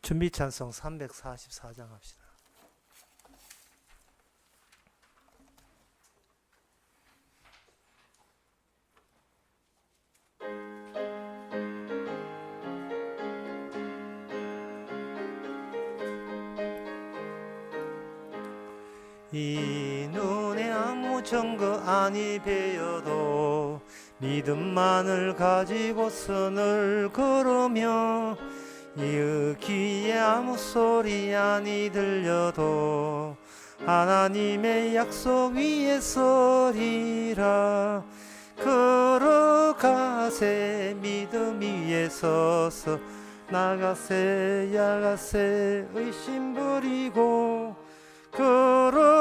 준비 찬송 344장 합시다. 이 눈에 아무 증거 아니 배어도 믿음만을 가지고 선을 걸으며 이 귀에 아무 소리 아니 들려도 하나님의 약속 위에 서리라. 걸어가세 믿음 위에 서서 나가세 야가세 의심 버리고 걸어가세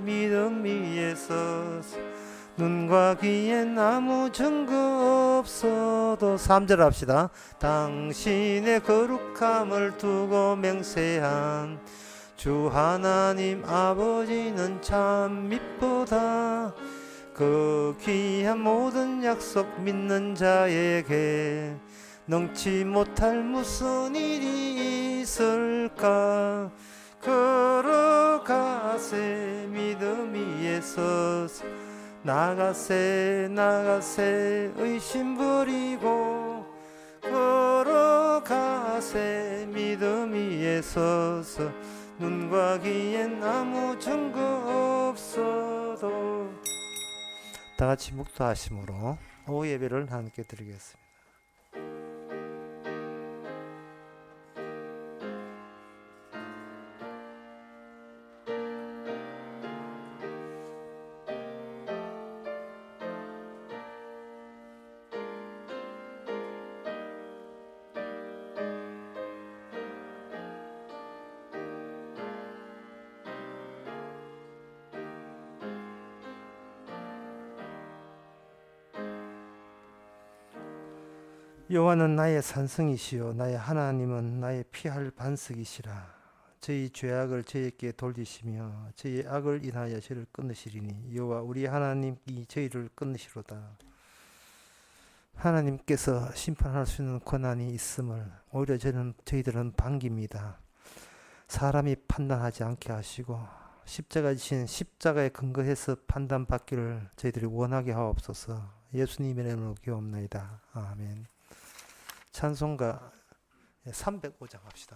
믿음 위에 서서 눈과 귀엔 아무 증거 없어도 3절 합시다. 당신의 거룩함을 두고 맹세한 주 하나님 아버지는 참 미쁘다. 그 귀한 모든 약속 믿는 자에게 능치 못할 무슨 일이 있을까. 걸어가세 믿음 위에 서서 나가세 나가세 의심 버리고 걸어가세 믿음 위에 서서 눈과 귀엔 아무 증거 없어도. 다같이 묵도하심으로 오후 예배를 함께 드리겠습니다. 여호와는 나의 산성이시요 나의 하나님은 나의 피할 반석이시라. 저희 죄악을 저희에게 돌리시며 저희 악을 인하여 저희를 끊으시리니 여호와 우리 하나님이 저희를 끊으시로다. 하나님께서 심판할 수 있는 권한이 있음을 오히려 저희들은 반깁니다. 사람이 판단하지 않게 하시고 십자가 지신 십자가에 근거해서 판단받기를 저희들이 원하게 하옵소서. 예수님의 이름으로 기도합나이다. 아멘. 찬송가 305장 합시다.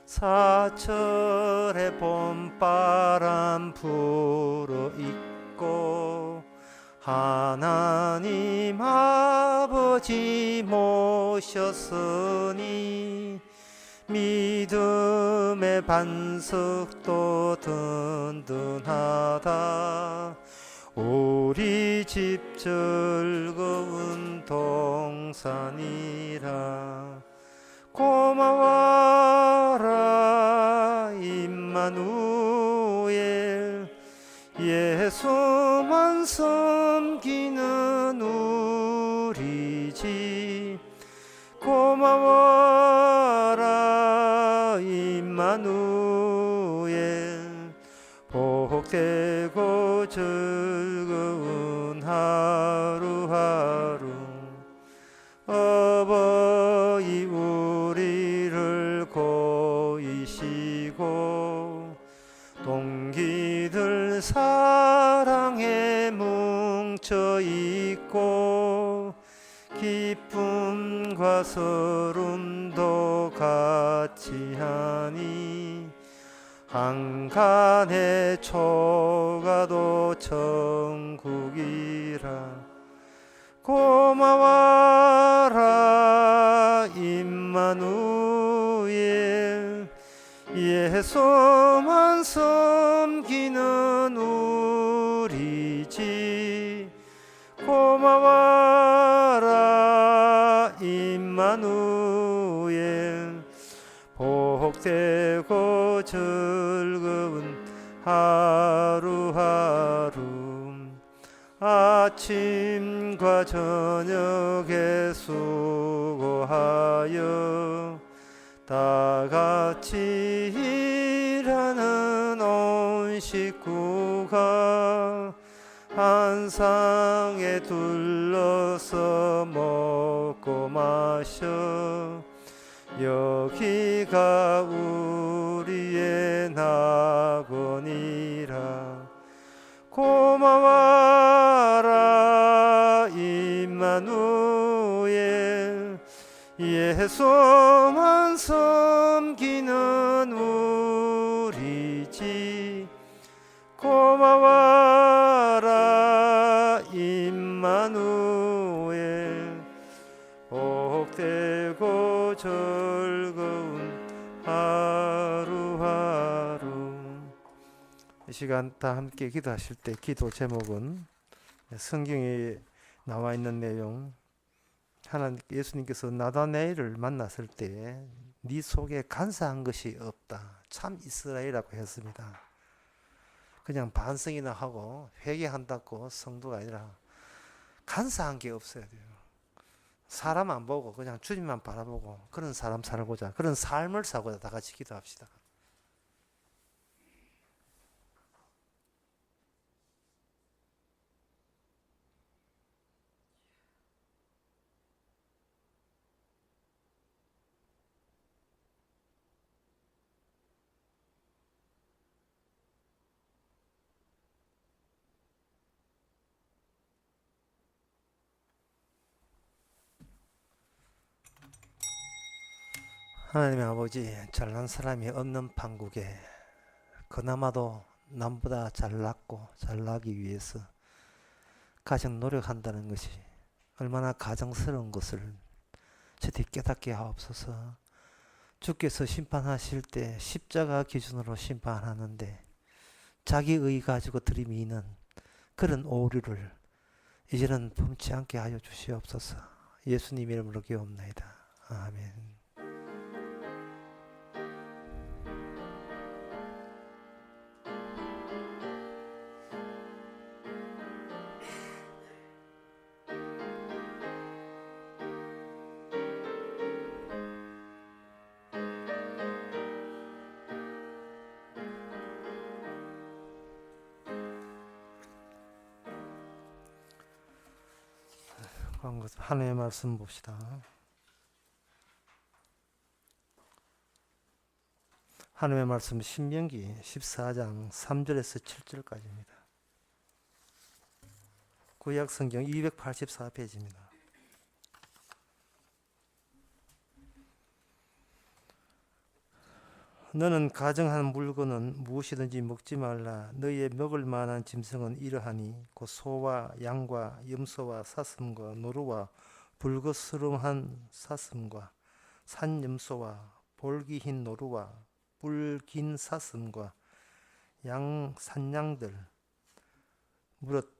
사철의 봄바람 불어 있고 하나님 아버지 모셨으니 믿음의 반석도 든든하다. 우리 집 즐거운 동산이라. 고마워라 임마누엘 예수만 섬기는 우리 집. 고마워라 임마누엘 복되고 즐거운 하루하루. 어버이 우리를 고이시고 동기들 사랑에 뭉쳐있고 기쁨과 서름도 같이 하니 한간의 초가도 천국이라. 고마워라 임마누엘 예수만 섬기는 우리 집. 고마워라 임마누엘 복되고 즐거운 하루하루. 아침과 저녁에 수고하여 다같이 온 식구가 한 상에 둘러서 먹고 마셔 여기가 우리의 낙원이라 고마워라 임마누엘 예수만 섬기는 우리 집 고마워라 임마누엘 복되고 즐거운 하루하루. 이 시간 다 함께 기도하실 때 기도 제목은 성경에 나와 있는 내용, 하나님 예수님께서 나다나엘을 만났을 때 네 속에 간사한 것이 없다 참 이스라엘이라고 했습니다. 그냥 반성이나 하고 회개한다고 성도가 아니라 간사한 게 없어야 돼요. 사람 안 보고 그냥 주님만 바라보고 그런 사람 살고자, 그런 삶을 살고자 다 같이 기도합시다. 하나님의 아버지, 잘난 사람이 없는 판국에 그나마도 남보다 잘났고 잘나기 위해서 가장 노력한다는 것이 얼마나 가정스러운 것을 저들이 깨닫게 하옵소서. 주께서 심판하실 때 십자가 기준으로 심판하는데 자기의 가지고 들이미는 그런 오류를 이제는 범치 않게 하여 주시옵소서. 예수님 이름으로 기도옵나이다. 아멘. 하나님의 말씀 봅시다. 하나님의 말씀 신명기 14장 3절에서 7절까지입니다. 구약 성경 284페이지입니다. 너는 가정한 물건은 무엇이든지 먹지 말라. 너희의 먹을 만한 짐승은 이러하니 곧 소와 양과 염소와 사슴과 노루와 불거스름한 사슴과 산염소와 볼기흰 노루와 뿔긴 사슴과 산양들 무릇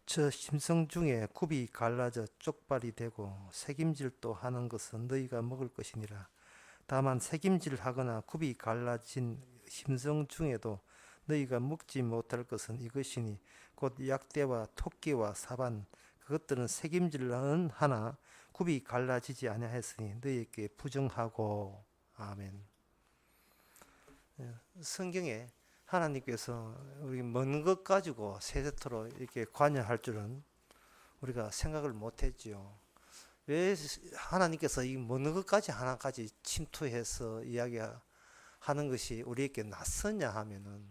저 짐승 중에 굽이 갈라져 쪽발이 되고 새김질도 하는 것은 너희가 먹을 것이니라. 다만 새김질하거나 굽이 갈라진 짐승 중에도 너희가 먹지 못할 것은 이것이니 곧 약대와 토끼와 사반 그것들은 새김질은 하나 굽이 갈라지지 아니하였으니 너희에게 부정하고. 아멘. 성경에 하나님께서 우리 먹는 것 가지고 세세토록 이렇게 관여할 줄은 우리가 생각을 못했지요. 왜 하나님께서 이 먹는 것까지 하나까지 침투해서 이야기하는 것이 우리에게 낯서냐 하면은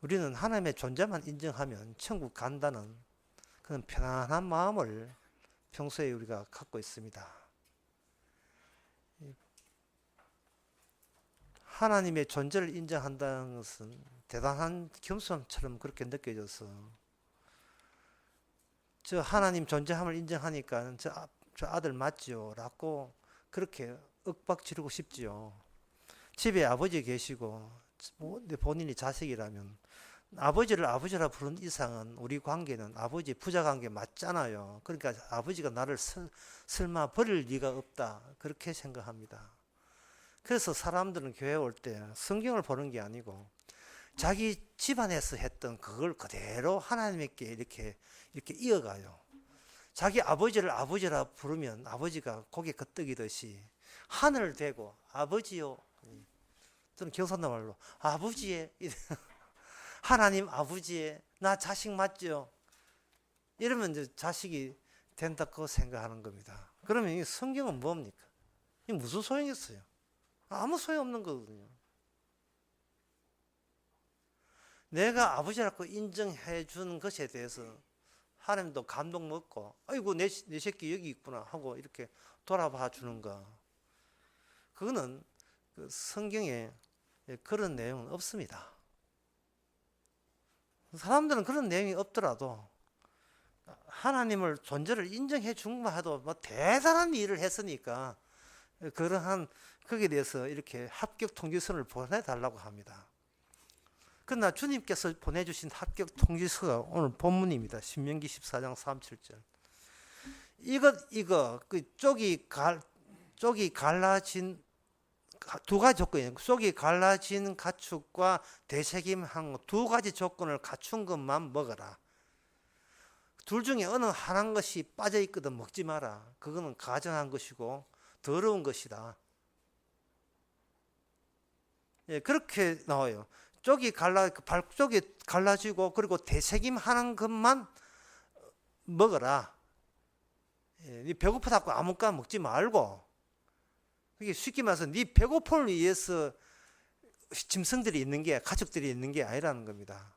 우리는 하나님의 존재만 인정하면 천국 간다는 그런 편안한 마음을 평소에 우리가 갖고 있습니다. 하나님의 존재를 인정한다는 것은 대단한 겸손처럼 그렇게 느껴져서 저 하나님 존재함을 인정하니까 저 아들 맞지요? 라고 그렇게 윽박지르고 싶지요. 집에 아버지 계시고 본인이 자식이라면 아버지를 아버지라 부르는 이상은 우리 관계는 아버지 부자 관계 맞잖아요. 그러니까 아버지가 나를 설마 버릴 리가 없다 그렇게 생각합니다. 그래서 사람들은 교회 올 때 성경을 보는 게 아니고 자기 집안에서 했던 그걸 그대로 하나님께 이렇게 이어가요. 자기 아버지를 아버지라 부르면 아버지가 고개 끄덕이듯이 하늘을 대고 아버지요, 저는 경상도 말로 아버지의 하나님 아버지의 나 자식 맞죠? 이러면 이제 자식이 된다고 생각하는 겁니다. 그러면 이 성경은 뭡니까? 이 무슨 소용이 있어요? 아무 소용없는 거거든요. 내가 아버지라고 인정해 주는 것에 대해서 하나님도 감동 먹고, 아이고 내 새끼 여기 있구나 하고 이렇게 돌아봐 주는 거, 그거는 그 성경에 그런 내용은 없습니다. 사람들은 그런 내용이 없더라도 하나님을 존재를 인정해 준 것만 해도 뭐 대단한 일을 했으니까 그러한 거기에 대해서 이렇게 합격 통지서를 보내달라고 합니다. 그러나 주님께서 보내주신 합격 통지서가 오늘 본문입니다. 신명기 14장 37절. 이거 그 쪽이 갈라진 두 가지 조건이에요. 속이 갈라진 가축과 되새김한 두 가지 조건을 갖춘 것만 먹어라. 둘 중에 어느 하나인 것이 빠져 있거든 먹지 마라. 그거는 가증한 것이고 더러운 것이다. 예, 그렇게 나와요. 쪽이 갈라지고 그리고 되새김하는 것만 먹어라. 예, 배고프다고 아무거나 먹지 말고, 그게 쉽게 말해서 네 배고픔을 위해서 짐승들이 있는 게, 가축들이 있는 게 아니라는 겁니다.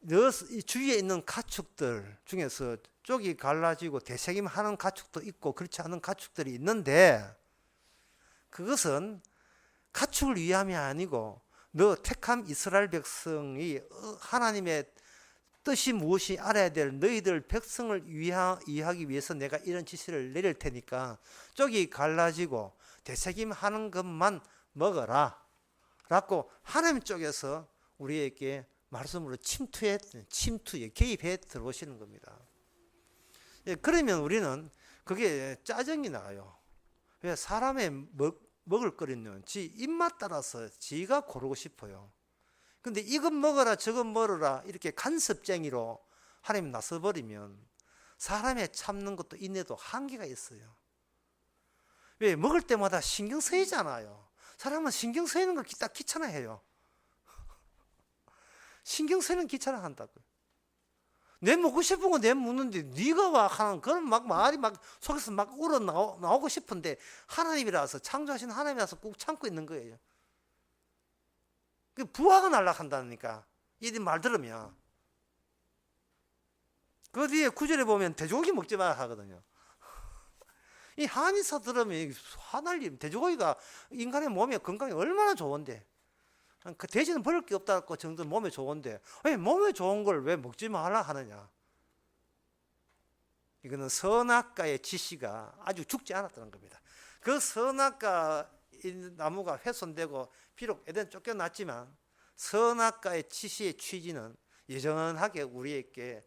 너 주위에 있는 가축들 중에서 쪽이 갈라지고 되새김하는 가축도 있고 그렇지 않은 가축들이 있는데, 그것은 가축을 위함이 아니고 너 택한 이스라엘 백성이 하나님의 뜻이 무엇이 알아야 될 너희들 백성을 이해하기 위해서 내가 이런 지시를 내릴 테니까 쪽이 갈라지고 되새김하는 것만 먹어라 라고 하나님 쪽에서 우리에게 말씀으로 침투에 개입해 들어오시는 겁니다. 예, 그러면 우리는 그게 짜증이 나요. 왜? 사람의 먹을 거리는 지 입맛 따라서 지가 고르고 싶어요. 근데 이것 먹어라 저것 먹어라 이렇게 간섭쟁이로 하나님 나서버리면 사람의 참는 것도 인내도 한계가 있어요. 왜? 먹을 때마다 신경 쓰이잖아요. 사람은 신경 쓰이는 걸 딱 귀찮아해요. 신경 쓰이는 귀찮아 한다고요. 내 먹고 싶은 거 내 먹는데 네가 와 하는 그런 막 말이 막 속에서 막 우러 나오고 싶은데 하나님이라서, 창조하신 하나님이라서 꾹 참고 있는 거예요. 그 부하가 날락한다니까 이 말 들으면. 그 뒤에 구절에 보면 돼지고기 먹지 마라 하거든요. 이 한의사 들으면 화날 일. 돼지고기가 인간의 몸에 건강에 얼마나 좋은데, 그 돼지는 버릴 게 없다고 정도 몸에 좋은데 왜 몸에 좋은 걸 왜 먹지 말라 하느냐. 이거는 선악과의 지시가 아주 죽지 않았다는 겁니다. 그 선악과 나무가 훼손되고 비록 에덴 쫓겨났지만 선악과의 지시의 취지는 여전하게 우리에게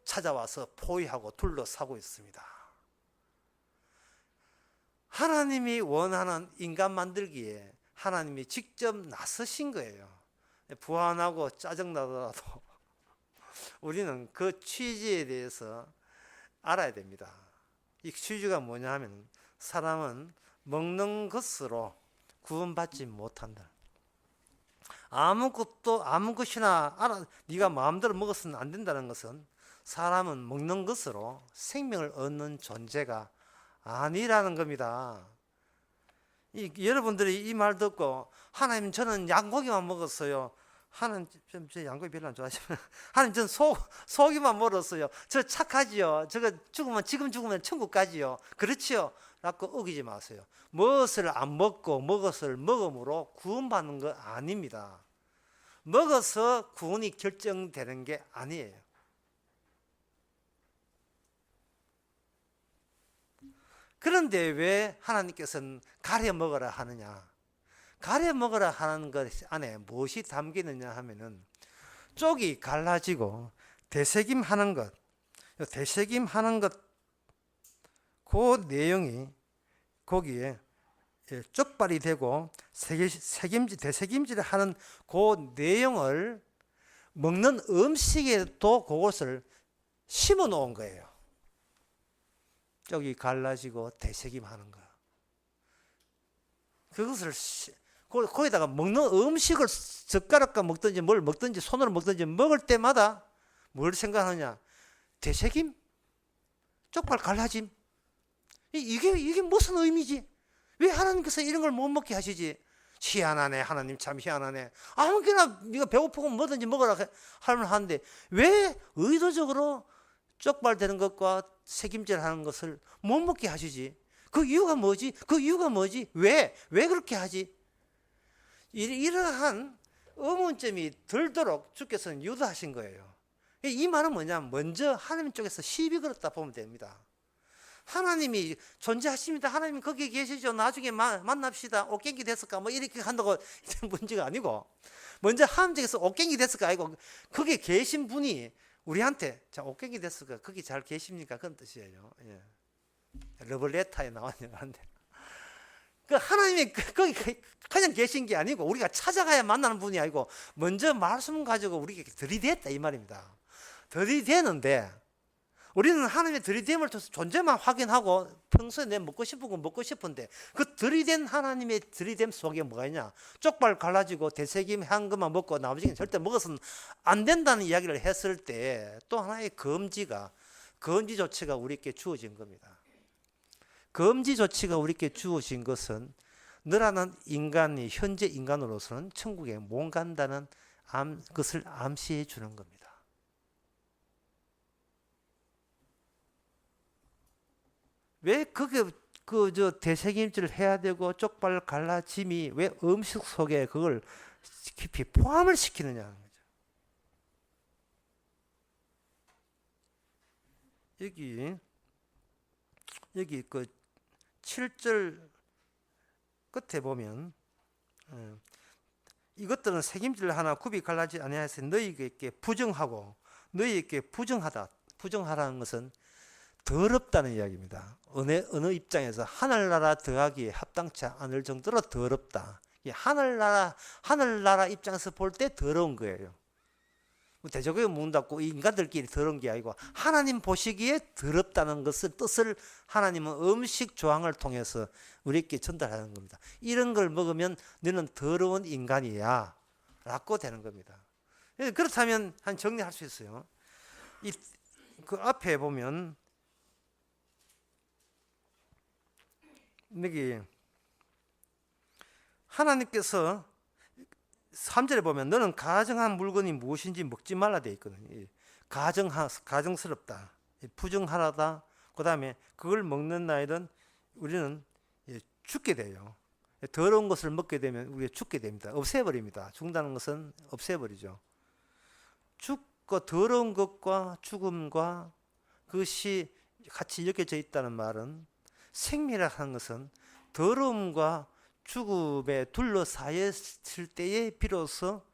찾아와서 포위하고 둘러싸고 있습니다. 하나님이 원하는 인간 만들기에 하나님이 직접 나서신 거예요. 부안하고 짜증나더라도 우리는 그 취지에 대해서 알아야 됩니다. 이 취지가 뭐냐 하면 사람은 먹는 것으로 구원받지 못한다. 아무 것이나 네가 마음대로 먹었으면 안 된다는 것은 사람은 먹는 것으로 생명을 얻는 존재가 아니라는 겁니다. 여러분들이 이 말 듣고 하나님 저는 양고기만 먹었어요. 하나님 저 양고기 별로 안 좋아하시면 하나님 저는 소고기만 먹었어요. 저 착하지요. 저거 지금 죽으면 천국 가지요. 그렇지요. 라고 어기지 마세요. 무엇을 안 먹고 무엇을 먹음으로 구원받는 거 아닙니다. 먹어서 구원이 결정되는 게 아니에요. 그런데 왜 하나님께서는 가려 먹어라 하느냐? 가려 먹어라 하는 것 안에 무엇이 담기느냐 하면은 쪽이 갈라지고 되새김하는 것, 그 내용이 거기에 쪽발이 되고 되새김질을 하는 그 내용을 먹는 음식에도 그것을 심어 놓은 거예요. 쪽이 갈라지고 되새김하는 거. 그것을 거기다가 먹는 음식을 젓가락과 먹든지 뭘 먹든지 손으로 먹든지 먹을 때마다 뭘 생각하느냐? 되새김? 쪽발 갈라짐? 이게 무슨 의미지? 왜 하나님께서 이런 걸 못 먹게 하시지? 희한하네. 하나님 참 희한하네. 아무렇게나 네가 배고프고 뭐든지 먹으라 하면 하는데 왜 의도적으로 쪽발되는 것과 새김질 하는 것을 못 먹게 하시지? 그 이유가 뭐지? 그 이유가 뭐지? 왜 그렇게 하지? 이러한 의문점이 들도록 주께서는 유도하신 거예요. 이 말은 뭐냐면 먼저 하나님 쪽에서 시비 걸었다 보면 됩니다. 하나님이 존재하십니다. 하나님 거기 계시죠. 나중에 만납시다. 옷갱기 됐을까? 뭐 이렇게 한다고 문제가 아니고 먼저 하나님 쪽에서 옷갱기 됐을까? 아니고 거기 계신 분이 우리한테 자 옷갱기 됐을까? 거기 잘 계십니까? 그런 뜻이에요. 예. 러블레타에 나왔는데 그 하나님이 거기 그냥 계신 게 아니고 우리가 찾아가야 만나는 분이 아니고 먼저 말씀 가지고 우리에게 들이댔다 이 말입니다. 들이대는데 우리는 하나님의 들이댐을 통해서 존재만 확인하고 평소에 내 먹고 싶은 건 먹고 싶은데 그 들이댄 하나님의 들이댐 속에 뭐가 있냐? 쪽발 갈라지고 되새김 한 것만 먹고 나머지는 절대 먹어서는 안 된다는 이야기를 했을 때 또 하나의 금지 조치가 우리에게 주어진 겁니다. 금지 조치가 우리에게 주어진 것은 너라는 인간이 현재 인간으로서는 천국에 못 간다는 것을 암시해 주는 겁니다. 왜 그게 대책임질을 해야 되고 쪽발 갈라짐이 왜 음식 속에 그걸 깊이 포함을 시키느냐는 거죠. 여기 그 7절 끝에 보면 이것들은 새김질 하나 굽이 갈라지 아니하여서 너희에게 부정하라는 것은 더럽다는 이야기입니다. 어느 입장에서 하늘나라 더하기에 합당치 않을 정도로 더럽다. 하늘나라 입장에서 볼 때 더러운 거예요. 대적에 문닫고 인간들끼리 더러운 게 아니고 하나님 보시기에 더럽다는 것을 뜻을 하나님은 음식 조항을 통해서 우리에게 전달하는 겁니다. 이런 걸 먹으면 너는 더러운 인간이야 라고 되는 겁니다. 그렇다면 한 정리할 수 있어요. 그 앞에 보면 여기 하나님께서 3절에 보면 너는 가정한 물건이 무엇인지 먹지 말라 되어 있거든요. 가정스럽다, 부정하다. 그 다음에 그걸 먹는 날은 우리는 죽게 돼요. 더러운 것을 먹게 되면 우리가 죽게 됩니다. 없애버립니다. 죽는다는 것은 없애버리죠. 죽고 더러운 것과 죽음과 그것이 같이 엮여져 있다는 말은 생명이라고 하는 것은 더러움과 죽음에 둘러싸였을 때에 비로소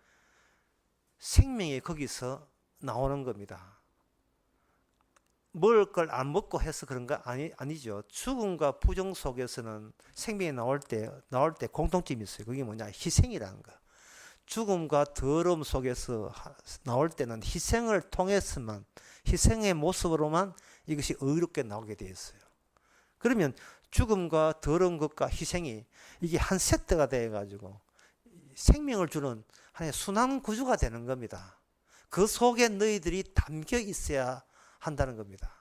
생명이 거기서 나오는 겁니다. 먹을 걸 안 먹고 해서 그런 거 아니죠. 죽음과 부정 속에서는 생명이 나올 때 공통점이 있어요. 그게 뭐냐? 희생이라는 거. 죽음과 더러움 속에서 나올 때는 희생을 통해서만, 희생의 모습으로만 이것이 의롭게 나오게 되어 있어요. 그러면 죽음과 더러운 것과 희생이 이게 한 세트가 되어가지고 생명을 주는 하나의 순환 구조가 되는 겁니다. 그 속에 너희들이 담겨 있어야 한다는 겁니다.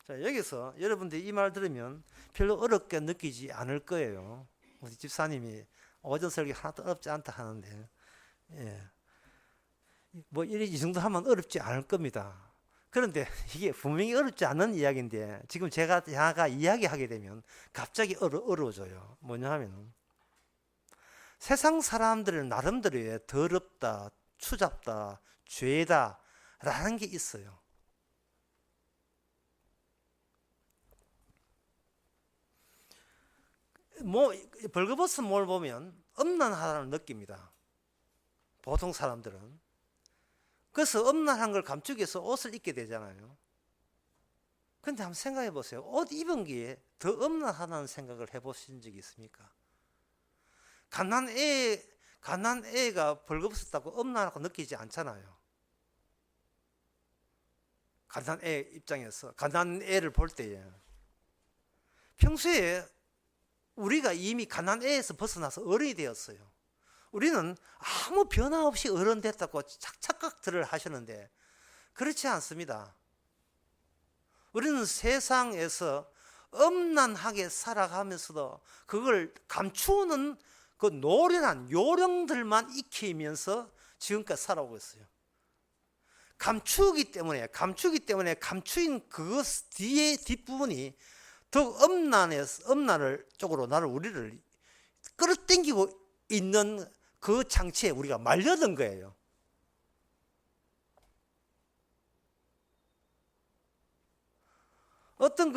자, 여기서 여러분들이 이 말 들으면 별로 어렵게 느끼지 않을 거예요. 우리 집사님이 오전 설교 하나도 어렵지 않다 하는데, 뭐 이 정도 하면 어렵지 않을 겁니다. 그런데 이게 분명히 어렵지 않은 이야기인데 지금 제가 이야기하게 되면 갑자기 어려워져요. 뭐냐 하면 세상 사람들은 나름대로의 더럽다, 추잡다, 죄다 라는 게 있어요. 뭐 벌거벗은 몸을 보면 음란하다는 느낍니다. 보통 사람들은. 그래서 음란한 걸 감추기 위해서 옷을 입게 되잖아요. 그런데 한번 생각해 보세요. 옷 입은 게 더 음란하다는 생각을 해보신 적이 있습니까? 갓난 애가 벌거벗었다고 음란하고 느끼지 않잖아요. 갓난 애 입장에서 갓난 애를 볼 때에 평소에 우리가 이미 가난에서 벗어나서 어른이 되었어요. 우리는 아무 변화 없이 어른 됐다고 착각들을 하시는데 그렇지 않습니다. 우리는 세상에서 엄난하게 살아가면서도 그걸 감추는 그 노련한 요령들만 익히면서 지금까지 살아오고 있어요. 감추기 때문에 감추인 그 뒤에 뒷부분이 더욱 엄난을 쪽으로 우리를 끌어당기고 있는 그 장치에 우리가 말려든 거예요. 어떤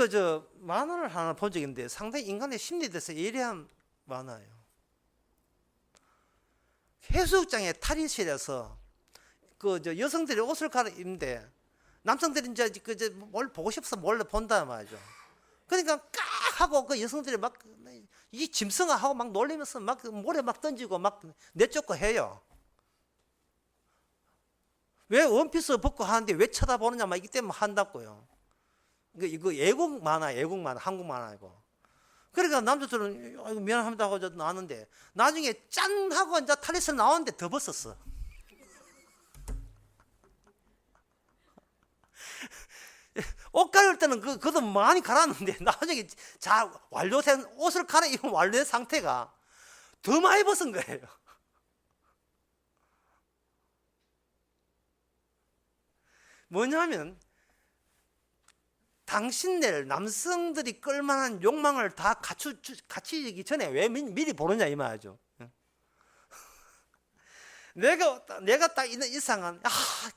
만화를 하나 본 적이 있는데 상당히 인간의 심리에 대해서 예리한 만화예요. 해수욕장에 탈의실에서 여성들이 옷을 갈아입는데 남성들이 이제 뭘 보고 싶어서 몰래 본다 말이죠. 그러니까 깍 하고 그 여성들이 막 이 짐승아 하고 막 놀리면서 막 모래 막 던지고 막 내쫓고 해요. 왜 원피스 벗고 하는데 왜 쳐다보느냐 막 이기 때문에 한다고요. 이거 외국 만화 한국 만화이고. 그러니까 남자들은 미안합니다 하고 나왔는데 나중에 짠 하고 이제 탈의실 나왔는데 더 벗었어. 옷 갈을 때는 그도 많이 갈았는데 나중에 완료된 옷을 갈아입은 완료된 상태가 더 많이 벗은 거예요. 뭐냐면 당신들 남성들이 끌만한 욕망을 다 갖추기 전에 왜 미리 보느냐 이 말이죠. 내가 딱 있는 이상은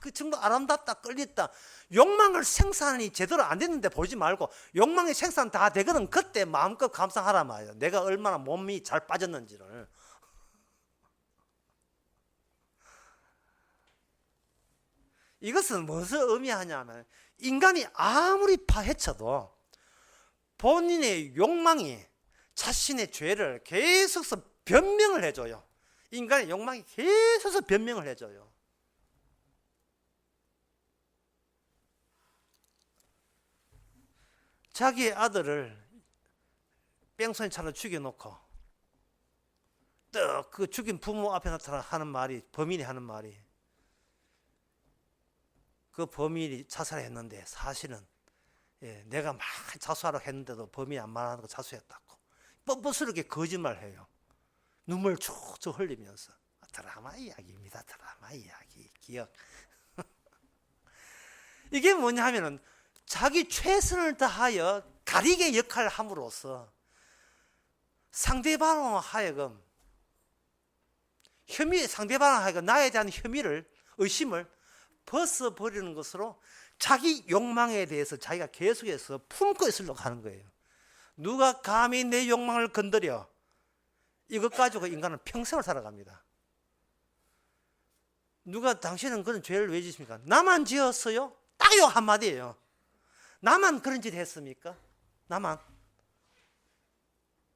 그 정말 아름답다 끌렸다. 욕망을 생산이 제대로 안 됐는데 보지 말고 욕망이 생산 다 되거든. 그때 마음껏 감상하라 말이에요. 내가 얼마나 몸이 잘 빠졌는지를. 이것은 무엇을 의미하냐면 인간이 아무리 파헤쳐도 본인의 욕망이 자신의 죄를 계속해서 변명을 해줘요. 인간의 욕망이 계속해서 변명을 해줘요. 자기의 아들을 뺑소니처럼 죽여놓고 또 그 죽인 부모 앞에 나타나 하는 말이, 범인이 하는 말이, 그 범인이 자살했는데 사실은 내가 막 자수하라고 했는데도 범인이 안 말하는 거 자수했다고 뻔뻔스럽게 거짓말해요. 눈물 쭉쭉 흘리면서. 드라마 이야기입니다. 드라마 이야기. 기억. 이게 뭐냐 하면은 자기 최선을 다하여 가리개 역할을 함으로써 상대방을 하여금 나에 대한 의심을 벗어버리는 것으로 자기 욕망에 대해서 자기가 계속해서 품고 있으려고 하는 거예요. 누가 감히 내 욕망을 건드려? 이것 가지고 인간은 평생을 살아갑니다. 누가 당신은 그런 죄를 왜 지십니까? 나만 지었어요? 딱 요 한마디예요. 나만 그런 짓 했습니까? 나만.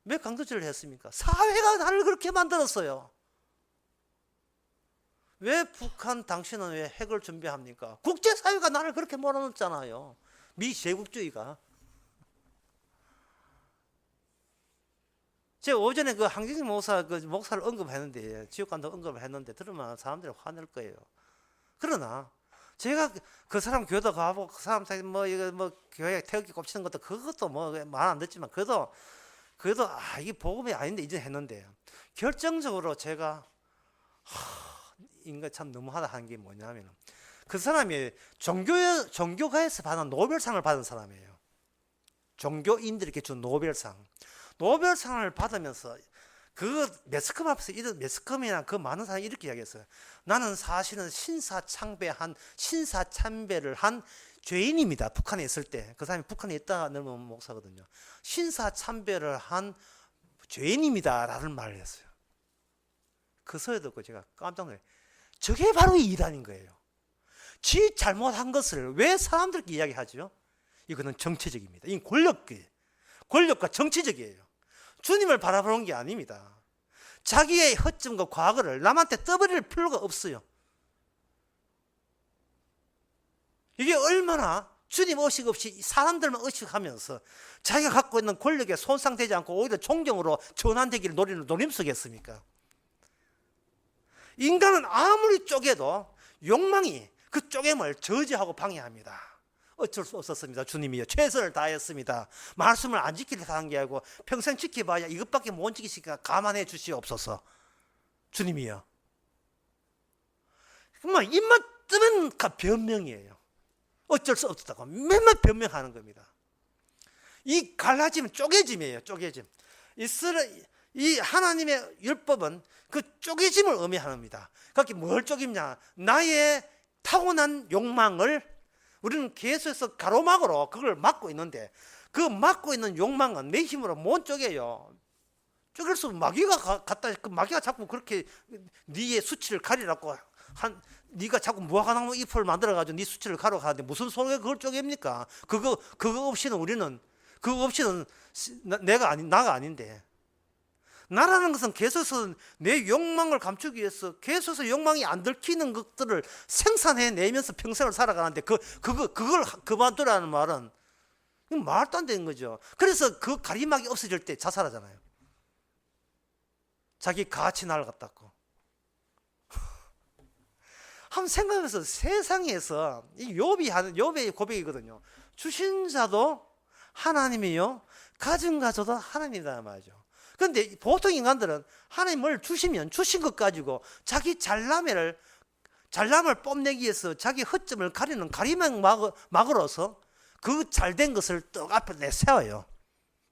왜 강도질을 했습니까? 사회가 나를 그렇게 만들었어요. 왜 북한 당신은 왜 핵을 준비합니까? 국제사회가 나를 그렇게 몰아넣었잖아요. 미 제국주의가. 제가 오전에 그 한경식 목사를 언급했는데, 지역관도 언급을 했는데, 들으면 사람들이 화낼 거예요. 그러나, 제가 그 사람 교회도 가고, 그 사람 교회 태극기 꼽치는 것도 그것도 말 안 듣지만, 그래도, 이게 복음이 아닌데 인정했는데, 결정적으로 제가, 인간 참 너무하다 하는 게 뭐냐면, 그 사람이 종교가에서 받은 노벨상을 받은 사람이에요. 종교인들에게 준 노벨상. 노벨상을 받으면서 그 매스컴 앞에서 이런 매스컴이나 그 많은 사람이 이렇게 이야기했어요. 나는 사실은 신사참배를 한 죄인입니다. 북한에 있을 때. 그 사람이 북한에 있다는 목사거든요. 신사참배를 한 죄인입니다. 라는 말을 했어요. 그 소리 듣고 제가 깜짝 놀랐어요. 저게 바로 이단인 거예요. 지 잘못한 것을 왜 사람들께 이야기하죠? 이거는 정치적입니다. 이건 권력과 정치적이에요. 주님을 바라보는 게 아닙니다. 자기의 허점과 과거를 남한테 떠버릴 필요가 없어요. 이게 얼마나 주님 의식 없이 사람들만 의식하면서 자기가 갖고 있는 권력에 손상되지 않고 오히려 존경으로 전환되기를 노리는 노림수겠습니까? 인간은 아무리 쪼개도 욕망이 그 쪼갰을 저지하고 방해합니다. 어쩔 수 없었습니다. 주님이요, 최선을 다했습니다. 말씀을 안 지키려고 한 게 아니고 평생 지켜봐야 이것밖에 못 지키시니까 감안해 주시옵소서. 주님이요. 정말 입만 뜨면 변명이에요. 어쩔 수 없었다고 맨날 변명하는 겁니다. 이 갈라짐은 쪼개짐이에요. 쪼개짐. 이 하나님의 율법은 그 쪼개짐을 의미합니다. 그렇게 뭘 쪼깁냐? 나의 타고난 욕망을 우리는 계속해서 가로막으로 그걸 막고 있는데, 그 막고 있는 욕망은 내 힘으로 못 쪼개요. 쪼갤 수 마귀가 갖다, 그 마귀가 자꾸 그렇게 네의 수치를 가리라고 네가 자꾸 무화과나무 잎을 만들어가지고 네 수치를 가려가는데 무슨 소리가 그걸 쪼갭니까? 그거 없이는 나가 아닌데. 나라는 것은 계속해서 내 욕망을 감추기 위해서 계속해서 욕망이 안 들키는 것들을 생산해내면서 평생을 살아가는데 그걸 그만두라는 말은 말도 안 되는 거죠. 그래서 그 가림막이 없어질 때 자살하잖아요. 자기 가치 날아갔다고. 한번 생각해서 세상에서 이 욥의 고백이거든요. 주신 자도 하나님이요, 가진 자도 하나님이다 말이죠. 그런데 보통 인간들은 하나님을 주시면 주신 것 가지고 자기 잘남을 뽐내기 위해서 자기 허점을 가리는 가림막으로서 그 잘된 것을 떡 앞에 내세워요.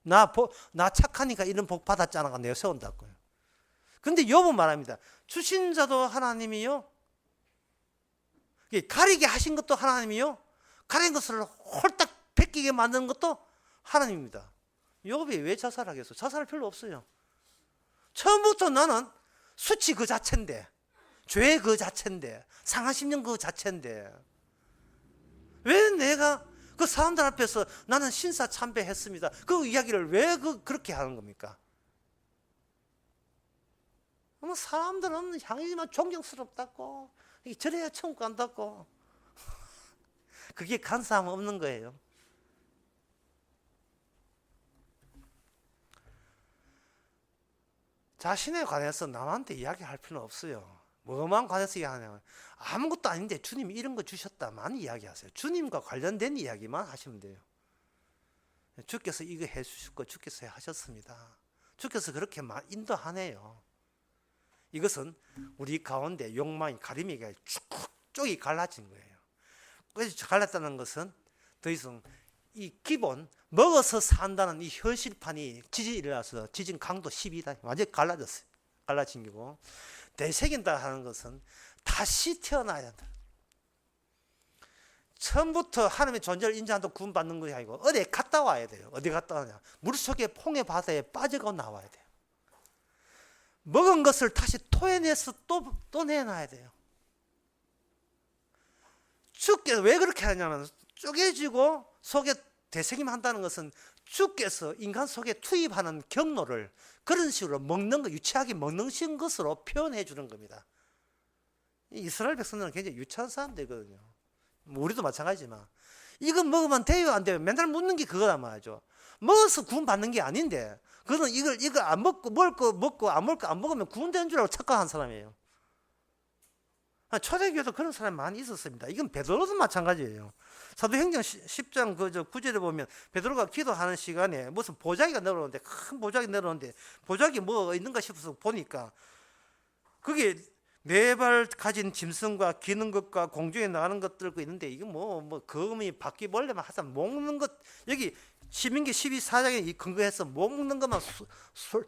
나 착하니까 이런 복 받았잖아가 내세운다고요. 그런데 욥은 말합니다. 주신 자도 하나님이요, 가리게 하신 것도 하나님이요, 가린 것을 홀딱 베끼게 만드는 것도 하나님입니다. 욥이 왜 자살하겠어? 자살할 필요 없어요. 처음부터 나는 수치 그 자체인데, 죄 그 자체인데, 상한 심령 그 자체인데, 왜 내가 그 사람들 앞에서 나는 신사참배했습니다, 그 이야기를 왜 그렇게 하는 겁니까? 사람들은 향이지만 존경스럽다고, 저래야 천국 간다고. 그게 간사함 없는 거예요. 자신에 관해서 남한테 이야기할 필요는 없어요. 뭐만 관해서 이야기하냐면 아무것도 아닌데 주님이 이런 거 주셨다만 이야기하세요. 주님과 관련된 이야기만 하시면 돼요. 주께서 이거 해주셨고 주께서 하셨습니다. 주께서 그렇게 인도하네요. 이것은 우리 가운데 욕망이 가림이가 쭉쭉이 갈라진 거예요. 그래서 갈랐다는 것은 더 이상 이 기본 먹어서 산다는 이 현실판이 지진이 일어나서 지진 강도 12다 완전히 갈라졌어요. 갈라진 거고, 되새긴다 하는 것은 다시 태어나야 한다. 처음부터 하나님의 존재를 인정한다고 구원받는 것이 아니고 어디에 갔다 와야 돼요. 어디 갔다 와냐? 물속에 홍해 바다에 빠져가 나와야 돼요. 먹은 것을 다시 토해내서 또 내놔야 돼요. 주께서 왜 그렇게 하냐면, 쪼개지고 속에 되새김 한다는 것은 주께서 인간 속에 투입하는 경로를 그런 식으로 먹는 거, 유치하게 먹는 것으로 표현해 주는 겁니다. 이스라엘 백성들은 굉장히 유치한 사람들이거든요. 우리도 마찬가지지만 이거 먹으면 돼요 안 돼요 맨날 묻는 게 그거란 말이죠. 먹어서 구원받는 게 아닌데 그거는 이걸 안 먹고 먹고 안 먹으면 구원되는 줄 알고 착각한 사람이에요. 초대교회도 그런 사람이 많이 있었습니다. 이건 베드로도 마찬가지예요. 사도행전 10장 9절에 보면 베드로가 기도하는 시간에 무슨 보자기가 내려오는데, 큰 보자기 내려오는데 보자기 뭐 있는가 싶어서 보니까 그게 4발 가진 짐승과 기는 것과 공중에 나가는 것들도 있는데, 이게 뭐 거미 바퀴벌레만 하여튼 먹는 것, 여기 시민기 12사장에 이 근거해서 먹는 것만 술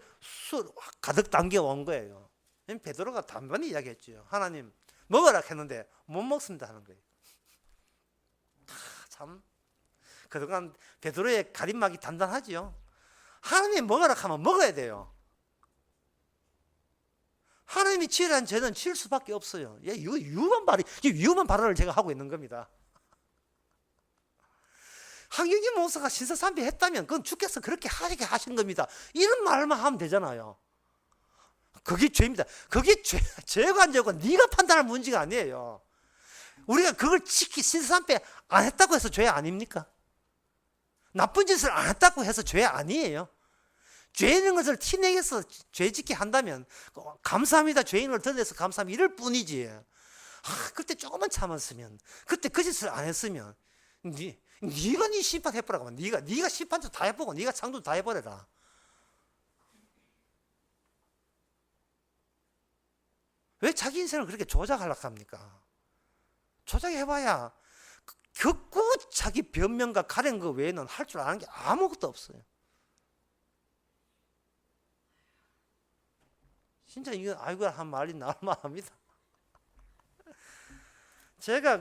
가득 담겨온 거예요. 베드로가 단번에 이야기했죠. 하나님 먹으라 했는데 못 먹습니다 하는 거예요. 참 그동안 베드로의 가림막이 단단하지요. 하나님 먹으라 하면 먹어야 돼요. 하나님이 지으라는 죄는 지을 수밖에 없어요. 이거 위험한 발언을 제가 하고 있는 겁니다. 황경진 목사가 신사참배 했다면 그건 주께서 그렇게 하게 하신 겁니다, 이런 말만 하면 되잖아요. 그게 죄입니다. 그게 죄가 안 죄고 네가 판단할 문제가 아니에요. 우리가 그걸 신사삼배 안 했다고 해서 죄 아닙니까? 나쁜 짓을 안 했다고 해서 죄 아니에요. 죄인 것을 티내서 죄짓게 한다면 감사합니다, 죄인을 드러내서 감사합니다 이럴 뿐이지. 그때 조금만 참았으면, 그때 그 짓을 안 했으면 네가 네 심판 해보라고. 네가 심판도 다 해보고 네가 창조 다 해버려라. 왜 자기 인생을 그렇게 조작하려고 합니까? 조작해봐야 겪고 자기 변명과 가련 그 외에는 할 줄 아는 게 아무것도 없어요. 진짜 이거 아이고 한 말이 나올만 합니다. 제가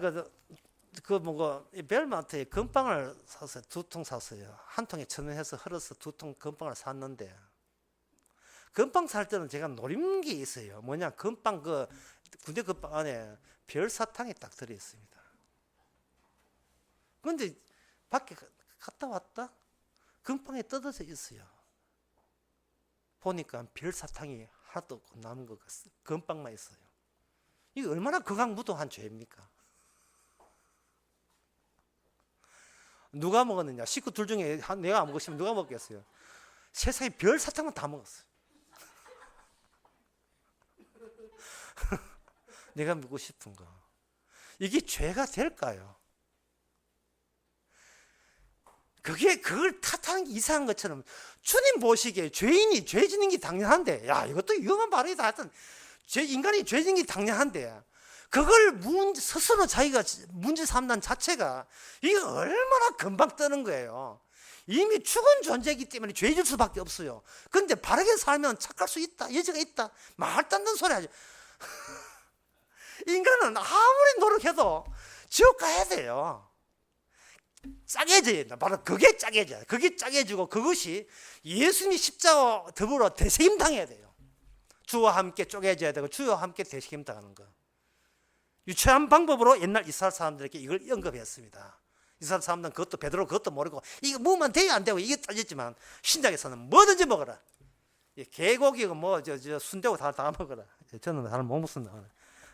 벨마트에 건빵을 샀어요. 2통 샀어요. 한 통에 1,000원 해서 흘러서 2통 건빵을 샀는데, 건빵 살 때는 제가 노린 게 있어요. 뭐냐, 건빵 군대 건빵 안에 별사탕이 딱 들어 있습니다. 그런데 밖에 갔다 왔다 건빵에 뜯어져 있어요. 보니까 별사탕이 하나도 없고 남은 것 같아요. 건빵만 있어요. 이게 얼마나 극악무도한 죄입니까? 누가 먹었느냐? 식구 둘 중에 내가 안 먹었으면 누가 먹겠어요? 세상에 별사탕만 다 먹었어요. 내가 먹고 싶은 거. 이게 죄가 될까요? 그걸 탓하는 게 이상한 것처럼 주님 보시기에 죄인이 죄 짓는 게 당연한데, 야, 이것도 위험한 발언이다. 하여튼 인간이 죄 짓는 게 당연한데, 그걸 스스로 자기가 문제 삼는 자체가 이게 얼마나 금방 뜨는 거예요. 이미 죽은 존재이기 때문에 죄 질 수밖에 없어요. 그런데 바르게 살면 착할 수 있다, 여지가 있다, 말도 안 되는 소리 하죠. 인간은 아무리 노력해도 지옥 가야 돼요. 짜게져야 된다. 바로 그게 짜게져야 돼. 그게 짜게지고 그것이 예수님이 십자가와 더불어 대책임 당해야 돼요. 주와 함께 쪼개져야 되고 주와 함께 대책임 당하는 거. 유치한 방법으로 옛날 이스라엘 사람들에게 이걸 언급했습니다. 이스라엘 사람들은 그것도 베드로 그것도 모르고 이거 먹으면 돼요 안 되고 이게 따졌지만, 신약에서는 뭐든지 먹어라. 개고기고 순대고 다 먹어라. 저는 잘 못 먹습니다.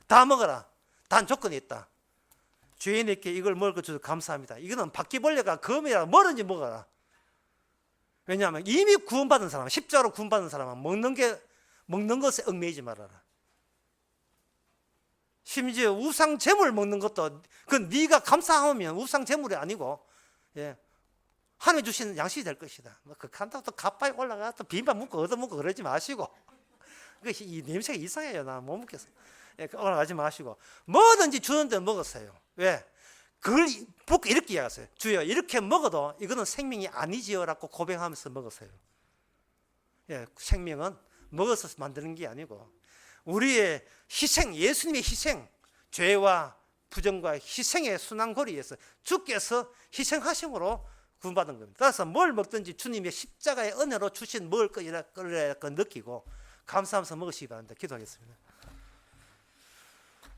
다 먹어라. 단 조건이 있다. 죄인에게 이걸 먹을 것 주셔서 감사합니다. 이거는 바퀴벌레가 검이라 뭐든지 먹어라. 왜냐하면 이미 구원받은 사람, 십자가로 구원받은 사람은 먹는 것에 얽매이지 말아라. 심지어 우상 제물 먹는 것도 네가 감사하면 우상 제물이 아니고, 하나님 주시는 양식이 될 것이다. 그한다고 또 가빠이 올라가 또 비빔밥 먹고 얻어먹고 그러지 마시고, 이 냄새가 이상해요. 나 못 먹겠어요. 올라가지 마시고 뭐든지 주는 데 먹었어요. 왜? 그걸 보고 이렇게 이야기했어요. 주여, 이렇게 먹어도 이거는 생명이 아니지요 라고 고백하면서 먹었어요. 생명은 먹어서 만드는 게 아니고 우리의 희생, 예수님의 희생, 죄와 부정과 희생의 순환고리에서 주께서 희생하심으로 구원받은 겁니다. 따라서 뭘 먹든지 주님의 십자가의 은혜로 주신 먹을 거라 느끼고 감사하면서 먹으시기 바랍니다. 기도하겠습니다.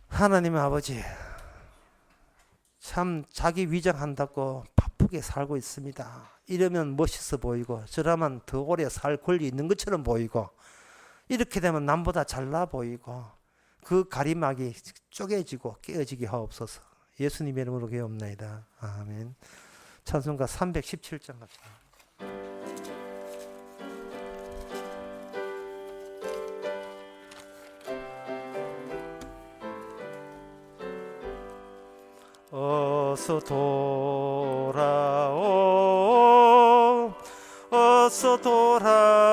하나님 아버지, 참 자기 위장한다고 바쁘게 살고 있습니다. 이러면 멋있어 보이고 저러면 더 오래 살 권리 있는 것처럼 보이고, 이렇게 되면 남보다 잘나 보이고, 그 가림막이 쪼개지고 깨어지게 하옵소서. 예수님의 이름으로 기도옵나이다. 아멘. 찬송가 317장 갑시다. 어서 돌아오, 어서 돌아마노.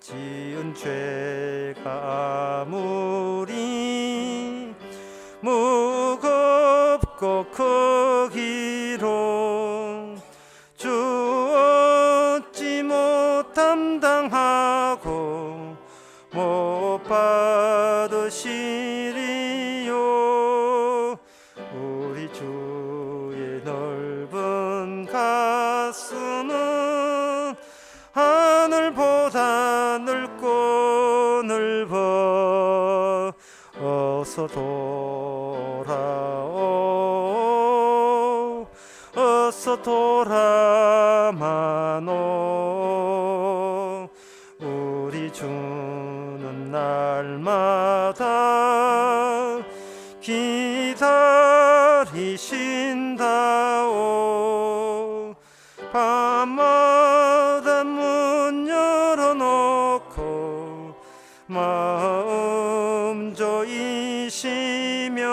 지은 죄가 아무리 무겁고 크기로 주 얻지 못 담당하고 못 받으시리요. 우리 주의 넓은 가슴은 하늘보다 넓고 넓어. 어서 돌아오, 어서 돌아마노. 우리 주는 날마다 밤마다 문 열어놓고 마음 조이시며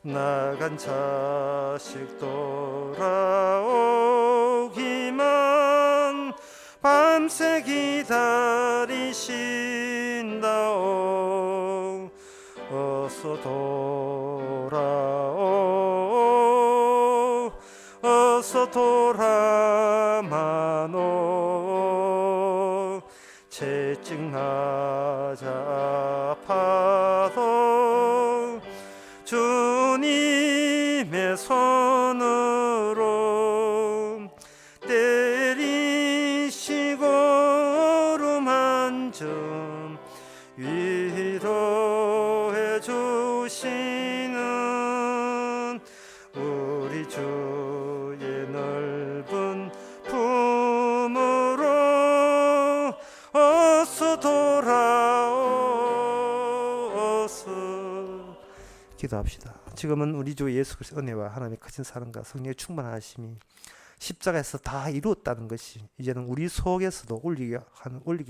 나간 자식 돌아오기만 밤새 기다리신다오. 어서 돌아오, 어서 돌아마노. 채찍맞아 아파도 주님의 손으로 때리시고 어루만져 위로해 주시는 우리 주의 넓은 품으로 어서 돌아오. 어서 기도합시다. 지금은 우리 주 예수 그리스도의 은혜와 하나님의 크신 사랑과 성령의 충만하심이 십자가에서 다 이루었다는 것이 이제는 우리 속에서도 울리게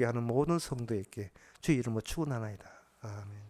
하는 모든 성도에게 주의 이름으로 축원하나이다. 아멘.